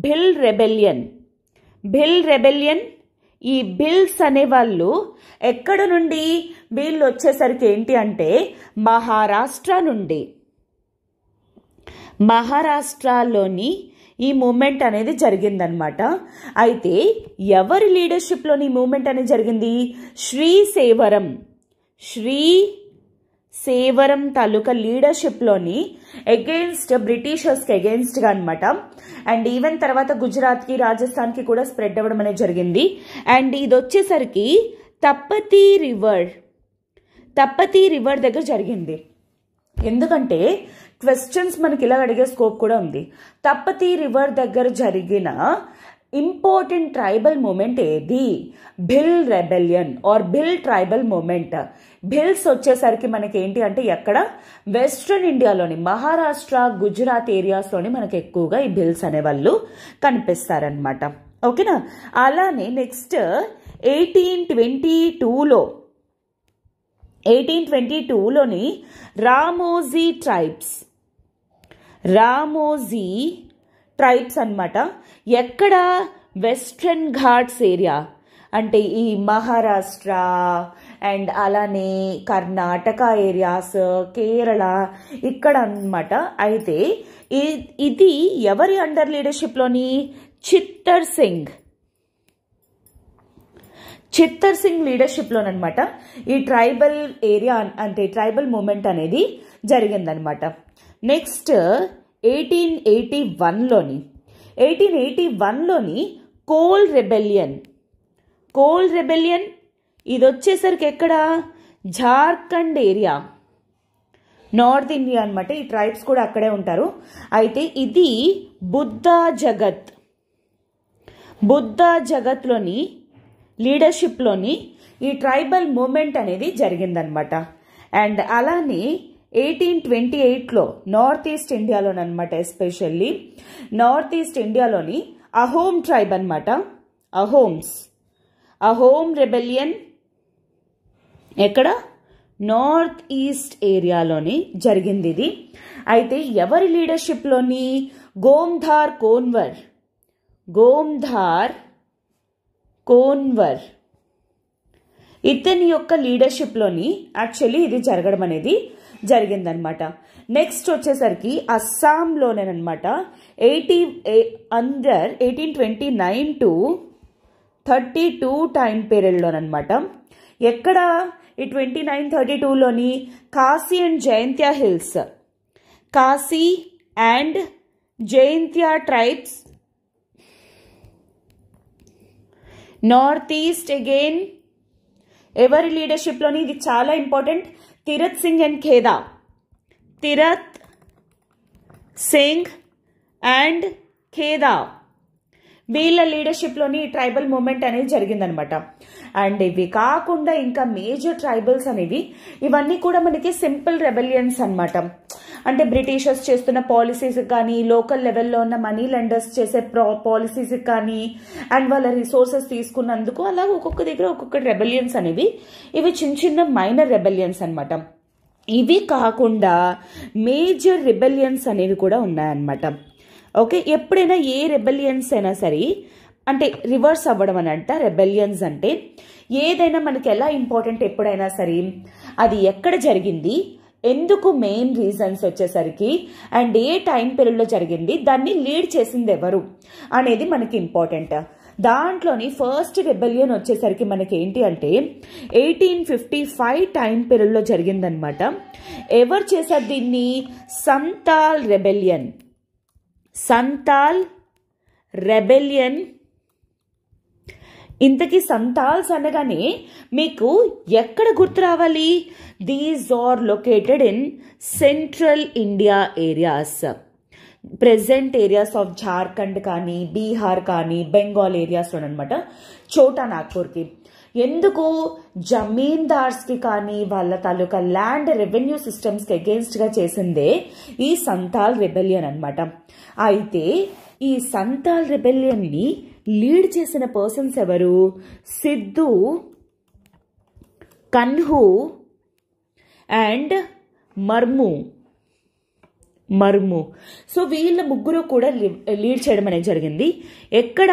భిల్ రెబెలియన్. ఈ బిల్స్ అనేవాళ్ళు ఎక్కడ నుండి? వీళ్ళు వచ్చేసరికి ఏంటి అంటే మహారాష్ట్రలోని ఈ మూమెంట్ అనేది జరిగిందనమాట. అయితే ఎవరి లీడర్షిప్ లోని మూమెంట్ అనేది జరిగింది? శ్రీశైవరం తాలూకా లీడర్షిప్ లోని అగేన్స్ట్ బ్రిటిషర్స్ కి అగేన్స్ట్ గా అనమాట. అండ్ ఈవెన్ తర్వాత గుజరాత్ కి, రాజస్థాన్ కి కూడా స్ప్రెడ్ అవ్వడం అనేది జరిగింది. అండ్ ఇది వచ్చేసరికి తప్పతి రివర్ దగ్గర జరిగింది. ఎందుకంటే క్వశ్చన్స్ మనకి ఇలా అడిగే స్కోప్ కూడా ఉంది. తప్పతి రివర్ దగ్గర జరిగిన ఇంపార్టెంట్ ట్రైబల్ మూమెంట్ ఏది? Bhil rebellion are Bhil tribal movement. భిల్స్ వచ్చేసరికి మనకి ఏంటి అంటే ఎక్కడ? వెస్ట్రన్ ఇండియాలోని మహారాష్ట్ర, గుజరాత్ ఏరియాస్ లోని మనకి ఎక్కువగా ఈ భిల్స్ అనేవాళ్ళు కనిపిస్తారనమాట. ఓకేనా? అలానే నెక్స్ట్ 1822లోని రామోజీ ట్రైబ్స్ అన్నమాట. ఎక్కడ? వెస్ట్రన్ ఘాట్స్ ఏరియా, అంటే ఈ మహారాష్ట్ర అండ్ అలానే కర్ణాటక ఏరియాస్, కేరళ ఇక్కడ అన్నమాట. అయితే ఇది ఎవరి అండర్ లీడర్షిప్ లోని? చిత్తర్ సింగ్ లీడర్షిప్ లోనమాట ఈ ట్రైబల్ ఏరియా అంటే ట్రైబల్ మూమెంట్ అనేది జరిగిందనమాట. నెక్స్ట్ 1881లోని కోల్ రెబెలియన్ ఇది వచ్చేసరికి ఎక్కడ? జార్ఖండ్ ఏరియా, నార్త్ ఇండియా అనమాట. ఈ ట్రైబ్స్ కూడా అక్కడే ఉంటారు. అయితే ఇది బుద్ధా జగత్ లోని లీడర్షిప్ లోని ఈ ట్రైబల్ మూమెంట్ అనేది జరిగిందనమాట. అండ్ అలానే 1828లో నార్త్ ఈస్ట్ ఇండియాలోనమాట, ఎస్పెషల్లీ నార్త్ ఈస్ట్ ఇండియాలోని అహోమ్ ట్రైబ్ అనమాట. అహోమ్ రెబెలియన్ ఎక్కడ? నార్త్ ఈస్ట్ ఏరియాలోని జరిగింది ఇది. అయితే ఎవరి లీడర్షిప్ లోని? గోమ్ధార్ కోన్వర్ ఇతని యొక్క లీడర్షిప్ లోని యాక్చువల్లీ ఇది జరగడం అనేది జరిగిందనమాట. నెక్స్ట్ వచ్చేసరికి అస్సాంలోనేనమాట. 1829 to 32 టైం పీరియడ్లోనమాట. ఎక్కడ? ఈ 29-32లోని Khasi and Jaintia tribes. North east again ఎవరి లీడర్షిప్ లోని? ఇది చాలా ఇంపార్టెంట్. తిరత్ సింగ్ అండ్ ఖేదా వీళ్ళ లీడర్షిప్ లోని ట్రైబల్ మూమెంట్ అనేది జరిగిందనమాట. అండ్ ఇవి కాకుండా ఇంకా మేజర్ ట్రైబల్స్ అనేవి ఇవన్నీ కూడా మనకి సింపుల్ రెబెలియన్స్ అనమాట. అంటే బ్రిటిషర్స్ చేస్తున్న పాలసీస్ కానీ, లోకల్ లెవెల్లో ఉన్న మనీ లెండర్స్ చేసే పాలసీస్ కానీ, అండ్ వాళ్ళ రిసోర్సెస్ తీసుకున్నందుకు అలా ఒక్కొక్క దగ్గర ఒక్కొక్క రెబెలియన్స్ అనేవి, ఇవి చిన్న చిన్న మైనర్ రెబెలియన్స్ అనమాట. ఇవి కాకుండా మేజర్ రెబెలియన్స్ అనేవి కూడా ఉన్నాయన్నమాట. ఓకే, ఎప్పుడైనా ఏ రెబెలియన్స్ అయినా సరే అంటే రివర్స్ అవ్వడం అని అంట. రెబెలియన్స్ అంటే ఏదైనా మనకి ఎలా ఇంపార్టెంట్ ఎప్పుడైనా సరే అది ఎక్కడ జరిగింది, ఎందుకు, మెయిన్ రీజన్స్ వచ్చేసరికి, అండ్ ఏ టైం పీరియడ్లో జరిగింది, దాన్ని లీడ్ చేసింది ఎవరు అనేది మనకి ఇంపార్టెంట్. దాంట్లోని ఫస్ట్ రెబెలియన్ వచ్చేసరికి మనకి ఏంటి అంటే 1855 టైం పీరియడ్లో జరిగిందనమాట. ఎవరు చేశారు దీన్ని? సంతాల్ రెబెలియన్. సంతాల్ రెబెలియన్. ఇంతకీ సంతాల్స్ అనగానే మీకు ఎక్కడ గుర్తు రావాలి? These are located in central India areas, present areas of Jharkhand కానీ, బీహార్ కానీ, బెంగాల్ ఏరియాస్లో అనమాట. చోటా నాగ్పూర్కి. ఎందుకు? జమీందార్స్కి కానీ వాళ్ళ తాలూకా ల్యాండ్ రెవెన్యూ సిస్టమ్స్కి అగేన్స్ట్గా చేసిందే ఈ సంతాల్ రెబెలియన్ అనమాట. అయితే ఈ సంతాల్ రెబెలియన్ని లీడ్ చేసిన పర్సన్స్ ఎవరు? సిద్ధు, కన్హు అండ్ మర్ము. సో వీళ్ళ ముగ్గురు కూడా లీడ్ చేయడం అనేది జరిగింది. ఎక్కడ?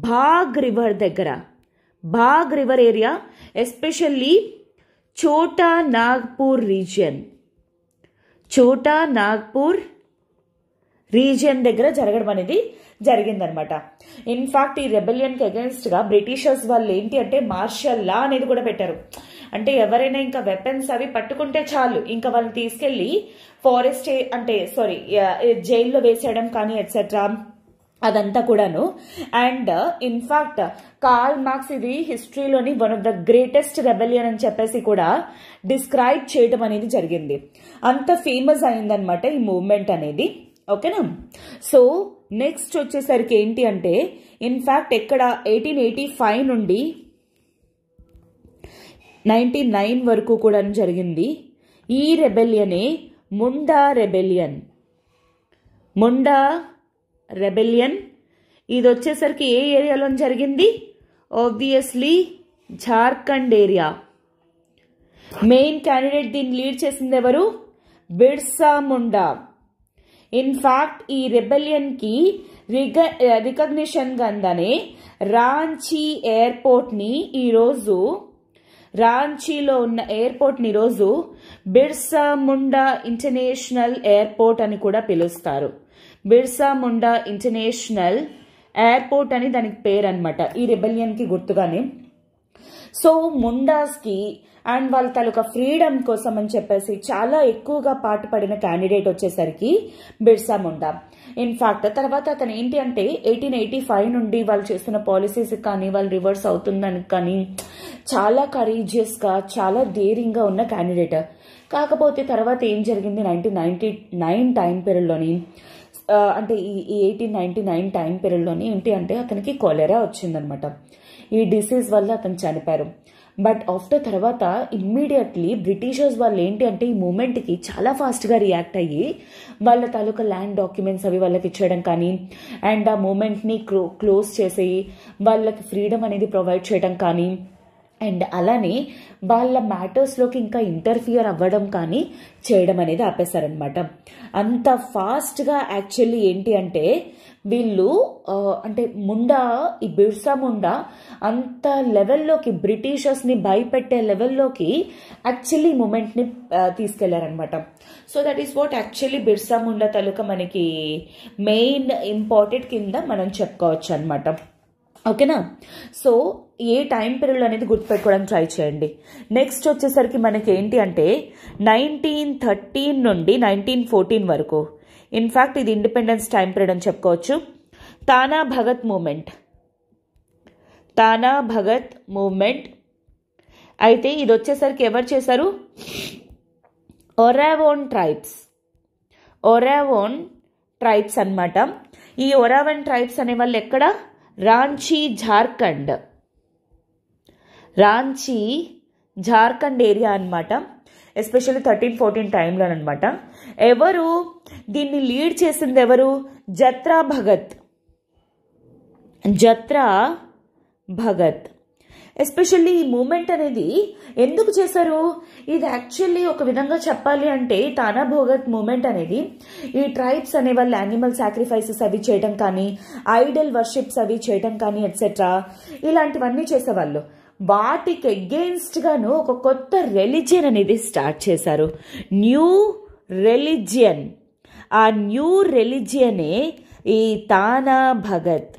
భాగ్ రివర్ దగ్గర. భాగ్ రివర్ ఏరియా, ఎస్పెషల్లీ చోటా నాగ్పూర్ రీజియన్. చోటా నాగ్పూర్ రీజియన్ దగ్గర జరగడం అనేది జరిగిందనమాట. ఇన్ఫాక్ట్ ఈ రెబెలియన్కి అగేన్స్ట్గా బ్రిటిషర్స్ వాళ్ళు ఏంటి అంటే మార్షల్ లా అనేది కూడా పెట్టారు. అంటే ఎవరైనా ఇంకా వెపన్స్ అవి పట్టుకుంటే చాలు, ఇంకా వాళ్ళని తీసుకెళ్లి ఫారెస్ట్ జైల్లో వేసేయడం కానీ ఎట్సెట్రా అదంతా కూడాను. అండ్ ఇన్ఫాక్ట్ కార్ల్ మార్క్స్ ఇది హిస్టరీలోని one of the greatest rebellion అని చెప్పేసి కూడా డిస్క్రైబ్ చేయడం అనేది జరిగింది. అంత ఫేమస్ అయిందనమాట ఈ మూవ్మెంట్ అనేది. ఓకేనా? సో నెక్స్ట్ వచ్చేసరికి ఏంటి అంటే ఇన్ఫాక్ట్ ఎక్కడ 1885 నుండి 1999 వరకు కూడా జరిగింది. ఈ రెబెలియనే ముండా రెబెలియన్. ఇది వచ్చేసరికి ఏ ఏరియాలో జరిగింది? Obviously Jharkhand area. Main candidate దీన్ని లీడ్ చేసింది ఎవరు? బిర్సా ముండా. ఇన్ఫాక్ట్ ఈ రెబెలియన్ కి రికగ్నిషన్ గానే రాంచీ ఎయిర్పోర్ట్ ని ఈరోజు, రాంచీలో ఉన్న ఎయిర్పోర్ట్ ని ఈరోజు బిర్సా ముండా ఇంటర్నేషనల్ ఎయిర్పోర్ట్ అని కూడా పిలుస్తారు. బిర్సా ముండా ఇంటర్నేషనల్ ఎయిర్పోర్ట్ అని దానికి పేరు అనమాట ఈ రెబెలియన్ కి గుర్తుగానే. సో ముండాస్ కి అండ్ వాళ్ళ తాలూకా ఫ్రీడమ్ కోసం అని చెప్పేసి చాలా ఎక్కువగా పాటుపడిన క్యాండిడేట్ వచ్చేసరికి బిర్సా ముండా. ఇన్ఫాక్ట్ తర్వాత అతను ఏంటి అంటే 1885 నుండి వాళ్ళు చేస్తున్న పాలసీస్ కానీ, వాళ్ళు రివర్స్ అవుతుందని కానీ చాలా కరేజియస్ గా, చాలా డేరింగ్ గా ఉన్న క్యాండిడేట్. కాకపోతే తర్వాత ఏం జరిగింది? 1999 టైం పీరియడ్లోని, అంటే ఈ 1899 టైం పీరియడ్లోని ఏంటి అంటే అతనికి కొలెరా వచ్చిందనమాట. ఈ డిసీజ్ వల్ల అతను చనిపోయారు. బట్ ఆఫ్టర్ తర్వాత ఇమ్మీడియట్లీ బ్రిటిషర్స్ వాళ్ళు ఏంటి అంటే ఈ మూమెంట్కి చాలా ఫాస్ట్గా రియాక్ట్ అయ్యి వాళ్ళ తాలూకా ల్యాండ్ డాక్యుమెంట్స్ అవి వాళ్ళకి ఇచ్చేయడం కానీ, అండ్ ఆ మూమెంట్ని క్లోజ్ చేసి వాళ్ళకి ఫ్రీడమ్ అనేది ప్రొవైడ్ చేయడం కానీ, అండ్ అలానే వాళ్ళ మ్యాటర్స్లోకి ఇంకా ఇంటర్ఫియర్ అవ్వడం కానీ చేయడం అనేది ఆపేశారనమాట. అంత ఫాస్ట్గా యాక్చువల్లీ ఏంటి అంటే వీళ్ళు అంటే ముండా, ఈ బిర్సా ముండా అంత లెవెల్లోకి, బ్రిటిషర్స్ని భయపెట్టే లెవెల్లోకి యాక్చువల్లీ మూమెంట్ని తీసుకెళ్లారనమాట. So that is what actually Birsa Munda తాలూకా మనకి మెయిన్ ఇంపార్టెంట్ కింద మనం చెప్పుకోవచ్చు అనమాట. ఓకేనా? సో ఏ టైం పీరియడ్ అనేది గుర్తుపెట్టుకోవడానికి ట్రై చేయండి. నెక్స్ట్ వచ్చేసరికి మనకి ఏంటి అంటే 1913 నుండి 1914 వరకు. ఇన్ఫాక్ట్ ఇది ఇండిపెండెన్స్ టైం పీరియడ్ అని చెప్పుకోవచ్చు. తానా భగత్ మూమెంట్ అయితే ఇది వచ్చేసరికి ఎవరు చేశారు? ఒరావోన్ ట్రైబ్స్ అన్నమాట. ఈ ఒరావోన్ ట్రైబ్స్ అనే వాళ్ళు ఎక్కడ? రాంచీ జార్ఖండ్ ఏరియా అన్నమాట. ఎస్పెషల్లీ 13-14 టైంలో అనమాట. ఎవరు దీన్ని లీడ్ చేసింది? ఎవరు? జత్రా భగత్. ఎస్పెషల్లీ ఈ మూమెంట్ అనేది ఎందుకు చేశారు? ఇది యాక్చువల్లీ ఒక విధంగా చెప్పాలి అంటే తానా భగత్ మూమెంట్ అనేది ఈ ట్రైబ్స్ అనే వాళ్ళు యానిమల్ సాక్రిఫైసెస్ అవి చేయడం కానీ, ఐడల్ వర్షిప్స్ అవి చేయడం కానీ ఎట్సెట్రా ఇలాంటివన్నీ చేసేవాళ్ళు. వాటికి అగెయిన్స్ట్ గాను ఒక కొత్త రిలీజియన్ అనేది స్టార్ట్ చేశారు, న్యూ రిలీజియన్. ఆ న్యూ రిలీజియనే ఈ తానా భగత్.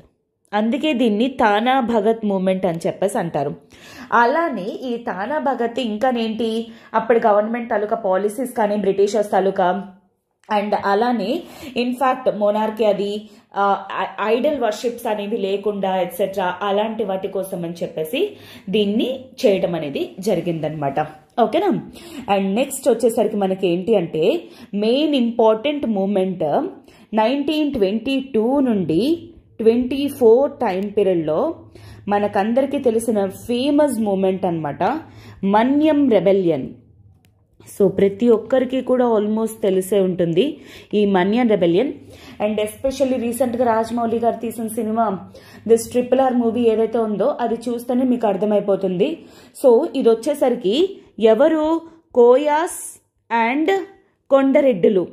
అందుకే దీన్ని తానా భగత్ మూమెంట్ అని చెప్పేసి అంటారు. అలానే ఈ తానా భగత్ ఇంకానేంటి, అప్పటి గవర్నమెంట్ తాలూకా పాలసీస్ కానీ, బ్రిటిషర్స్ తాలూకా, అండ్ అలానే ఇన్ఫాక్ట్ మోనార్కీ అది ఐడల్ వర్షిప్స్ అనేవి లేకుండా ఎట్సెట్రా అలాంటి వాటి కోసం అని చెప్పేసి దీన్ని చేయడం అనేది జరిగిందనమాట. ఓకేనా? అండ్ నెక్స్ట్ వచ్చేసరికి మనకి ఏంటి అంటే మెయిన్ ఇంపార్టెంట్ మూమెంట్ 1922 నుండి 24 టైం పీరియడ్లో మనకందరికీ తెలిసిన ఫేమస్ మూమెంట్ అనమాట, మన్యం రెబెలియన్. సో ప్రతి ఒక్కరికి కూడా ఆల్మోస్ట్ తెలిసే ఉంటుంది ఈ మన్యం రెబెలియన్. అండ్ ఎస్పెషల్లీ రీసెంట్గా రాజమౌళి గారు తీసిన సినిమా దిస్ RRR మూవీ ఏదైతే ఉందో అది చూస్తేనే మీకు అర్థమైపోతుంది. సో ఇది వచ్చేసరికి ఎవరు? కోయాస్ అండ్ కొండరెడ్డిలు.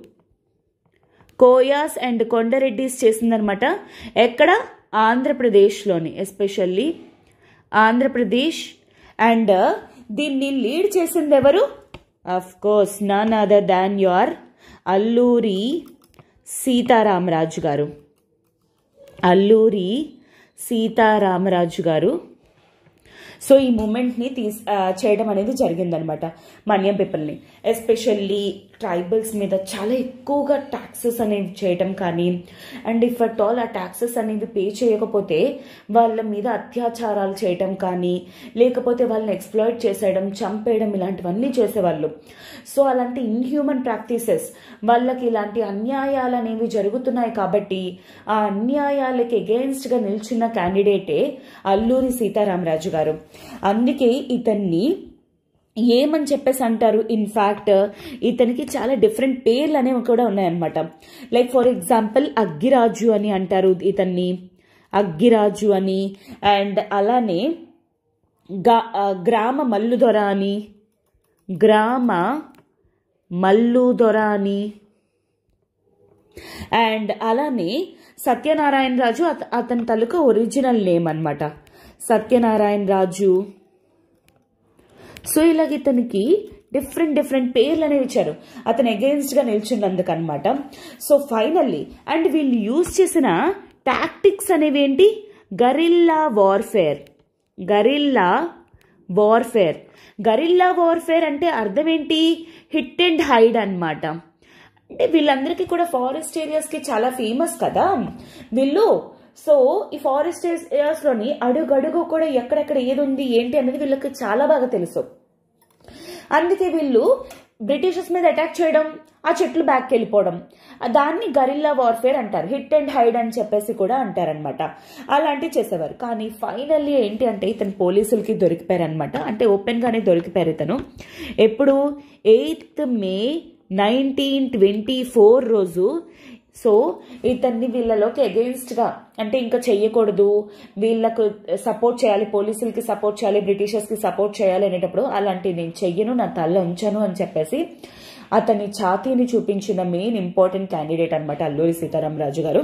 కోయాస్ అండ్ కొండరెడ్డిస్ చేసిందనమాట. ఎక్కడ? ఆంధ్రప్రదేశ్లోని, ఎస్పెషల్లీ ఆంధ్రప్రదేశ్. అండ్ దీన్ని లీడ్ చేసింది ఎవరు? Of course none other than your Alluri Sitaramaraju garu. Alluri Sitaramaraju గారు. సో ఈ మూమెంట్ని చేయడం అనేది జరిగిందనమాట. మన్యం పీపుల్ని ఎస్పెషల్లీ ట్రైబల్స్ మీద చాలా ఎక్కువగా ట్యాక్సెస్ అనేవి చేయటం కానీ, అండ్ ఇఫ్ అట్ ఆల్ ఆ ట్యాక్సెస్ అనేవి పే చేయకపోతే వాళ్ళ మీద అత్యాచారాలు చేయటం కానీ, లేకపోతే వాళ్ళని ఎక్స్ప్లాయిట్ చేసేయడం, చంపేయడం ఇలాంటివన్నీ చేసేవాళ్ళు. సో అలాంటి ఇన్హ్యూమన్ ప్రాక్టీసెస్, వాళ్ళకి ఇలాంటి అన్యాయాలు అనేవి జరుగుతున్నాయి కాబట్టి ఆ అన్యాయాలకి అగెయిన్స్ట్గా నిల్చున్న క్యాండిడేటే అల్లూరి సీతారామరాజు గారు. అందుకే ఇతన్ని ఏమని చెప్పేసి అంటారు, ఇన్ఫాక్ట్ ఇతనికి చాలా డిఫరెంట్ పేర్లు అనేవి కూడా ఉన్నాయన్నమాట. లైక్ ఫర్ ఎగ్జాంపుల్ అగ్గిరాజు అని అంటారు ఇతన్ని, అగ్గిరాజు అని. అండ్ అలానే గ్రామ మల్లుదొర అని, గ్రామ మల్లుదొర అని. అండ్ అలానే సత్యనారాయణ రాజు అతని తాలూకా ఒరిజినల్ నేమ్ అనమాట, సత్యనారాయణ రాజు. సో ఇలాగ ఇతనికి డిఫరెంట్ పేర్లు అనేవి ఇచ్చారు అతను అగెయిన్స్ట్గా నిల్చున్నందుకు అనమాట. సో ఫైనల్లీ అండ్ వీళ్ళు యూజ్ చేసిన టాక్టిక్స్ అనేవి ఏంటి? గరిల్లా వార్ఫేర్. గరిల్లా వార్ఫేర్ అంటే అర్థం ఏంటి? హిట్ అండ్ హైడ్ అనమాట. అంటే వీళ్ళందరికీ కూడా ఫారెస్ట్ ఏరియాస్కి చాలా ఫేమస్ కదా వీళ్ళు. సో ఈ ఫారెస్ట్ ఏరియాస్లోని అడుగడుగు కూడా ఎక్కడెక్కడ ఏది ఉంది ఏంటి అనేది వీళ్ళకి చాలా బాగా తెలుసు. అందుకే వీళ్ళు బ్రిటిషర్స్ మీద అటాక్ చేయడం, ఆ చెట్లు బ్యాక్కి వెళ్ళిపోవడం, దాన్ని గరిల్లా వార్ఫేర్ అంటారు. హిట్ అండ్ హైడ్ అని చెప్పేసి కూడా అంటారనమాట. అలాంటివి చేసేవారు. కానీ ఫైనల్లీ ఏంటి అంటే ఇతను పోలీసులకి దొరికిపోయారు అనమాట. అంటే ఓపెన్గానే దొరికిపోయారు ఇతను. ఎప్పుడు? 8 మే 1924 రోజు. సో ఇతన్ని వీళ్ళలోకి అగెయిన్స్ట్గా అంటే ఇంకా చెయ్యకూడదు, వీళ్ళకు సపోర్ట్ చేయాలి, పోలీసులకి సపోర్ట్ చేయాలి, బ్రిటిషర్స్కి సపోర్ట్ చేయాలి అనేటప్పుడు అలాంటివి నేను చెయ్యను, నా తల ఉంచను అని చెప్పేసి అతని ఛాతీని చూపించిన మెయిన్ ఇంపార్టెంట్ క్యాండిడేట్ అనమాట అల్లూరి సీతారామరాజు గారు.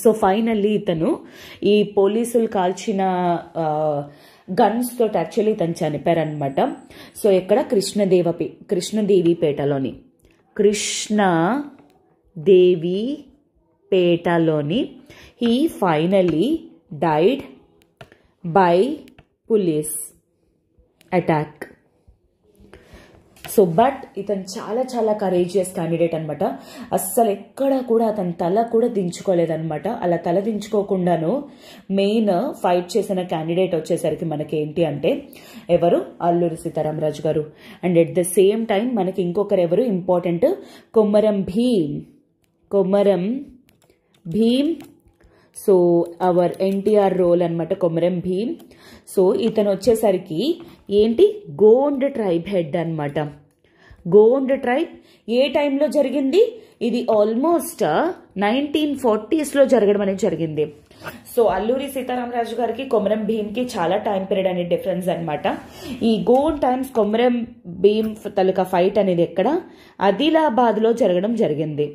సో ఫైనల్లీ ఇతను ఈ పోలీసులు కాల్చిన గన్స్ తోటి యాక్చువల్లీ ఇతను చనిపోయారనమాట. సో ఇక్కడ కృష్ణదేవిపేటలోని he finally died by police attack. So but ఇతను చాలా కరేజియస్ క్యాండిడేట్ అనమాట. అస్సలు ఎక్కడ కూడా అతని తల కూడా దించుకోలేదనమాట. అలా తల దించుకోకుండాను మెయిన్ ఫైట్ చేసిన క్యాండిడేట్ వచ్చేసరికి మనకి ఏంటి అంటే ఎవరు? Alluri Sitaramaraju garu. And at the same time మనకి ఇంకొకరు ఎవరు important? Komaram Bheem. So our NTR role అనమాట కొమరం భీమ్. సో ఇతను వచ్చేసరికి ఏంటి? గోండ్ ట్రైబ్ హెడ్ అనమాట. గోండ్ ట్రైబ్ ఏ టైంలో జరిగింది? ఇది ఆల్మోస్ట్ 1940s జరగడం అనేది జరిగింది. సో అల్లూరి సీతారామరాజు గారికి కొమరం భీమ్కి చాలా టైం పీరియడ్ అనే డిఫరెన్స్ అనమాట. ఈ గోండ్ టైమ్స్ కొమరం భీమ్ తాలూకా ఫైట్ అనేది ఎక్కడ? ఆదిలాబాద్లో జరగడం జరిగింది.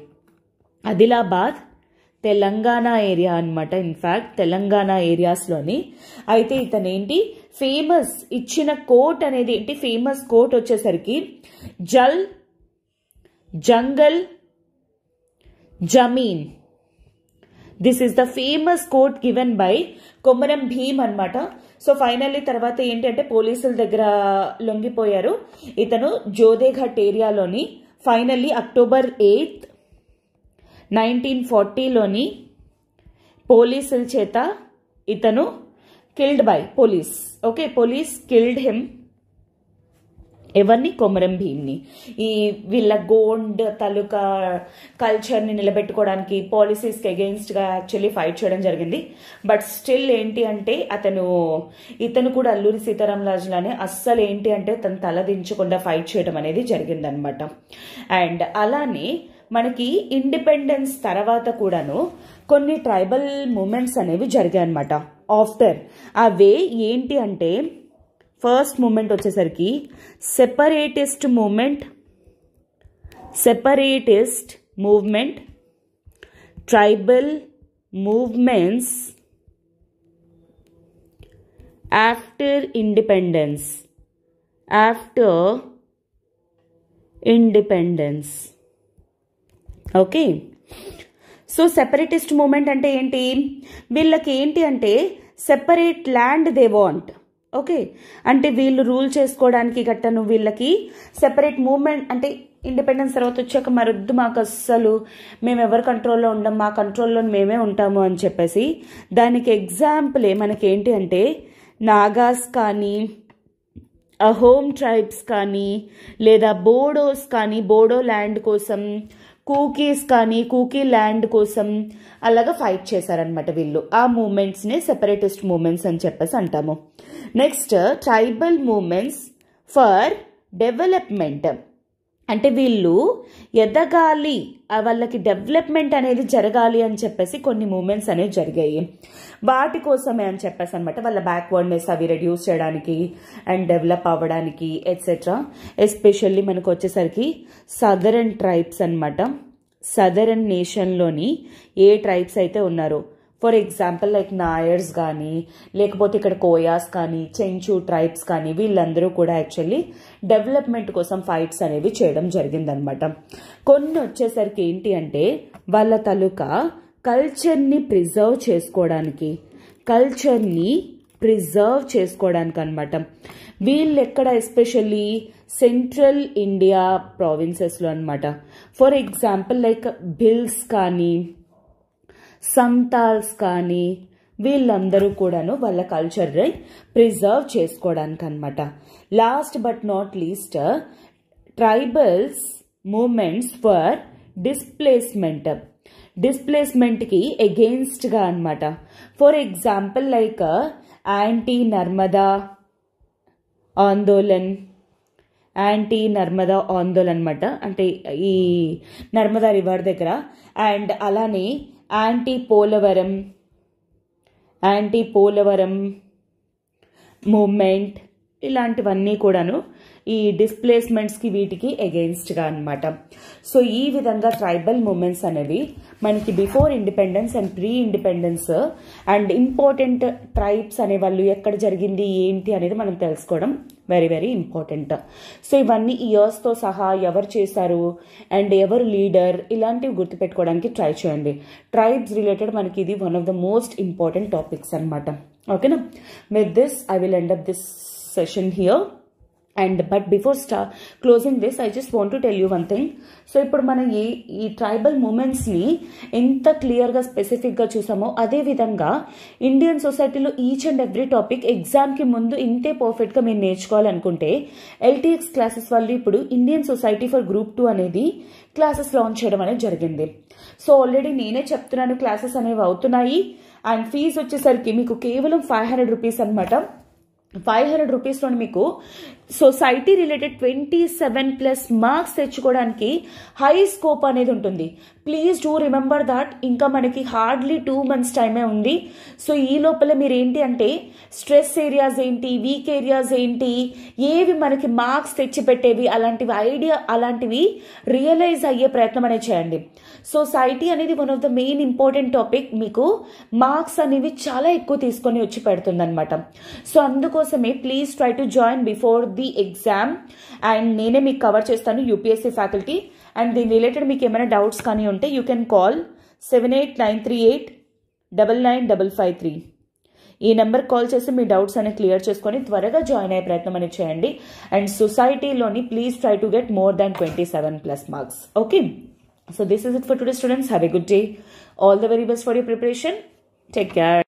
ఆదిలాబాద్ తెలంగాణ ఏరియా అనమాట. ఇన్ఫ్యాక్ట్ తెలంగాణ ఏరియాస్లోని. అయితే ఇతను ఏంటి ఫేమస్ ఇచ్చిన కోట్ అనేది ఏంటి? ఫేమస్ కోట్ వచ్చేసరికి Jal Jangal Jameen. This is the famous quote given by Komaram Bheem అనమాట. సో ఫైనల్లీ తర్వాత ఏంటి అంటే పోలీసుల దగ్గర లొంగిపోయారు. ఇతను జోదేఘట్ ఏరియాలోని ఫైనల్లీ October 8, 1940 పోలీసుల చేత ఇతను killed by police. Okay, police killed him. ఎవరిని? కొమరం భీమ్ని. ఈ వీళ్ళ గోండ్ తాలూకా కల్చర్ని నిలబెట్టుకోవడానికి పాలసీస్కి అగెయిన్స్ట్గా యాక్చువల్లీ ఫైట్ చేయడం జరిగింది. బట్ స్టిల్ ఏంటి అంటే ఇతను కూడా అల్లూరి సీతారామరాజులానే అస్సలు ఏంటి అంటే తను తలదించకుండా ఫైట్ చేయడం అనేది జరిగిందనమాట. అండ్ అలానే మనకి ఇండిపెండెన్స్ తర్వాత కూడాను కొన్ని ట్రైబల్ మూమెంట్స్ అనేవి జరిగాయి అనమాట ఆఫ్టర్. అవే ఏంటి అంటే ఫస్ట్ మూమెంట్ వచ్చేసరికి separatist movement, tribal movements after independence. Okay, so separatist moment అంటే ఏంటి? వీళ్ళకి ఏంటి అంటే separate land they want. Okay, అంటే వీళ్ళు రూల్ చేసుకోవడానికి గట్టను వీళ్ళకి సెపరేట్ మూవ్మెంట్ అంటే ఇండిపెండెన్స్ తర్వాత వచ్చాక మరొద్దు మాకు అస్సలు మేము ఎవరి కంట్రోల్లో ఉండం, మా కంట్రోల్లో మేమే ఉంటాము అని చెప్పేసి దానికి ఎగ్జాంపులే మనకేంటి అంటే నాగాస్ కానీ అహోమ్ ట్రైబ్స్ కానీ లేదా బోడోస్ కానీ బోడో ల్యాండ్ కోసం, కూకీస్ కానీ కూకీ ల్యాండ్ కోసం అలాగా ఫైట్ చేశారనమాట వీళ్ళు. ఆ మూమెంట్స్ని సెపరేటిస్ట్ మూమెంట్స్ అని చెప్పేసి అంటాము. Next tribal moments for development. అంటే వీళ్ళు ఎదగాలి, వాళ్ళకి డెవలప్మెంట్ అనేది జరగాలి అని చెప్పేసి కొన్ని మూమెంట్స్ అనేవి జరిగాయి. వాటి కోసమే అని చెప్పేసి అనమాట వాళ్ళ బ్యాక్వర్డ్నెస్ అవి రెడ్యూస్ చేయడానికి అండ్ డెవలప్ అవ్వడానికి ఎట్సెట్రా. ఎస్పెషల్లీ మనకు వచ్చేసరికి సదరన్ ట్రైబ్స్ అనమాట. సదరన్ నేషన్లోని ఏ ట్రైబ్స్ అయితే ఉన్నారో, ఫర్ ఎగ్జాంపుల్ లైక్ నాయర్స్ కానీ లేకపోతే ఇక్కడ కోయాస్ కానీ చెంచు ట్రైబ్స్ కానీ వీళ్ళందరూ కూడా యాక్చువల్లీ డెవలప్మెంట్ కోసం ఫైట్స్ అనేవి చేయడం జరిగిందనమాట. కొన్ని వచ్చేసరికి ఏంటి అంటే వాళ్ళ తాలూకా కల్చర్ని ప్రిజర్వ్ చేసుకోవడానికి అనమాట. వీళ్ళు ఎక్కడ ఎస్పెషల్లీ సెంట్రల్ ఇండియా ప్రావిన్సెస్లో అనమాట. ఫర్ ఎగ్జాంపుల్ లైక్ భిల్స్ కానీ సంతాల్స్ కానీ వీళ్ళందరూ కూడాను వాళ్ళ కల్చర్ని ప్రిజర్వ్ చేసుకోవడానికి అనమాట. Last but not least tribals movements for డిస్ప్లేస్మెంట్కి ఎగెయిన్స్ట్గా అనమాట. For example like anti Narmada Andolan అనమాట. అంటే ఈ నర్మదా రివర్ దగ్గర. అండ్ అలానే యాంటీ పోలవరం మూమెంట్ ఇలాంటివన్నీ కూడాను ఈ డిస్ప్లేస్మెంట్స్కి వీటికి ఎగెయిన్స్ట్గా అనమాట. సో ఈ విధంగా ట్రైబల్ మూమెంట్స్ అనేవి మనకి before independence and pre independence and important tribes అనే వాళ్ళు ఎక్కడ జరిగింది ఏంటి అనేది మనం తెలుసుకోవడం వెరీ వెరీ ఇంపార్టెంట్. సో ఇవన్నీ ఇయర్స్తో సహా ఎవరు చేశారు అండ్ ఎవరు లీడర్ ఇలాంటివి గుర్తుపెట్టుకోవడానికి ట్రై చేయండి. ట్రైబ్స్ రిలేటెడ్ మనకి ఇది one of the most important topics అనమాట. ఓకేనా? With this I will end up this session here. But before closing this, I just want to tell you one thing. So ఇప్పుడు మనం ఈ ట్రైబల్ మూమెంట్స్ని ఎంత క్లియర్గా స్పెసిఫిక్గా చూసామో అదే విధంగా ఇండియన్ సొసైటీలో ఈచ్ అండ్ ఎవ్రీ టాపిక్ ఎగ్జామ్కి ముందు ఇంతే పర్ఫెక్ట్గా మీరు నేర్చుకోవాలనుకుంటే LTX క్లాసెస్ వాళ్ళు ఇప్పుడు ఇండియన్ సొసైటీ ఫర్ గ్రూప్ 2 అనేది క్లాసెస్ లాంచ్ చేయడం అనేది జరిగింది. సో ఆల్రెడీ నేనే చెప్తున్నాను, క్లాసెస్ అనేవి అవుతున్నాయి. అండ్ ఫీజు వచ్చేసరికి మీకు కేవలం 500 రూపీస్ అనమాట. 500 రూపీస్లో మీకు సొసైటీ రిలేటెడ్ 27+ మార్క్స్ తెచ్చుకోవడానికి హై స్కోప్ అనేది ఉంటుంది. Please do remember that. ఇంకా మనకి హార్డ్లీ 2 months టైమే ఉంది. సో ఈ లోపల మీరు ఏంటి అంటే స్ట్రెస్ ఏరియాస్ ఏంటి, వీక్ ఏరియాస్ ఏంటి, ఏవి మనకి మార్క్స్ తెచ్చిపెట్టేవి అలాంటివి రియలైజ్ అయ్యే ప్రయత్నం అనేది చేయండి. సొసైటీ అనేది one of the main important topic. మీకు మార్క్స్ అనేవి చాలా ఎక్కువ తీసుకొని వచ్చి పెడుతుంది అనమాట. సో అందుకోసమే please try to join before the exam. And నేనే మీకు కవర్ చేస్తాను, యూపీఎస్సీ ఫ్యాకల్టీ. అండ్ దీని రిలేటెడ్ మీకు ఏమైనా డౌట్స్ కానీ ఉంటే యూ కెన్ కాల్ 7893899553. ఈ నెంబర్ కాల్ చేసి మీ డౌట్స్ అనేవి క్లియర్ చేసుకొని త్వరగా జాయిన్ అయ్యే ప్రయత్నం అనేది చేయండి. అండ్ సొసైటీలోని please try to get more than 27+ marks. Okay, so this is it for today students. Have a good day. All the very best for your preparation. Take care.